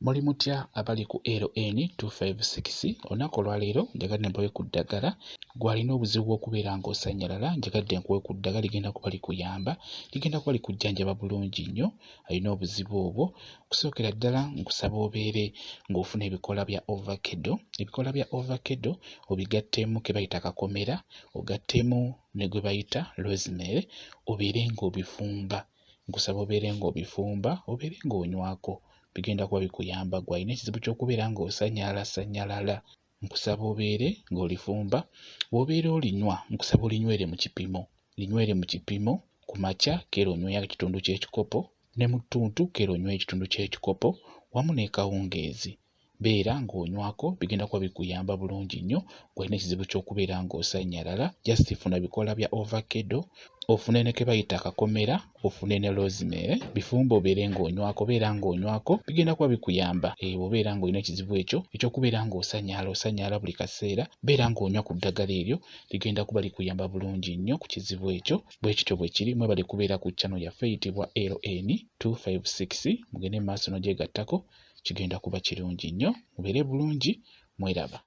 Muli mutya abali ku LN 256 olunaku olwaleero njagadde mbawe ku ddagala gw'alina obuzibu bw'okubeera ng'osanyalala njagadde nkuwe ku ddagala ligenda kuba likuyamba ligenda kuba likujjanjaba bulungi nnyo alina obuzibu obwo. Okusookera ddala nkusaba obeere ng'ofuna ebikoola bya ovacado. Ebikoola bya ovacado obigattemu ke bayita kakomera, ogattemu ne gwe bayita rosemary obeere ng'obifumba. Nkusaba obeere ng'obifumba obeere ng'onywako. Bigenda kuba bikuyamba gwe alina ekizibu ky'okubeera ng'osanyalala. Nkusaba obeere ng'olifumba. Bw'obeera olinywa nkusaba olinywere mu kipimo. Linywere mu kipimo. Ku makya keera onyweyo ekitundu ky'ekikopo ne mu ttuntu keera onyweyo ekitundu ky'ekikopo wamu ne kawungeezi. Beera ng'onywako bigenda kuba bikuyamba bulungi nnyo gwe alina ekizibu ky'okubeera ng'osanyalala. Just funa bikoola bya ovacado ofune ne ke bayita akakomera ofune ne rosemary bifumba obeere ng'onywako beera ng'onywako bigenda kuba bikuyamba. Bw'obeera ng'olina ekizibu ekyo eky'okubeera ng'osanyala buli kaseera beera ng'onywa ku ddagala eryo ligenda kuba likuyamba bulungi nnyo ku kizibu ekyo. Bwe kityo bwe kiri mwebale kubeera ku channel yaffe eyitibwa LN 256 mugende mu maaso n'ogyegattako kigenda kuba kirungi nnyo. Mubeere bulungi, mweraba.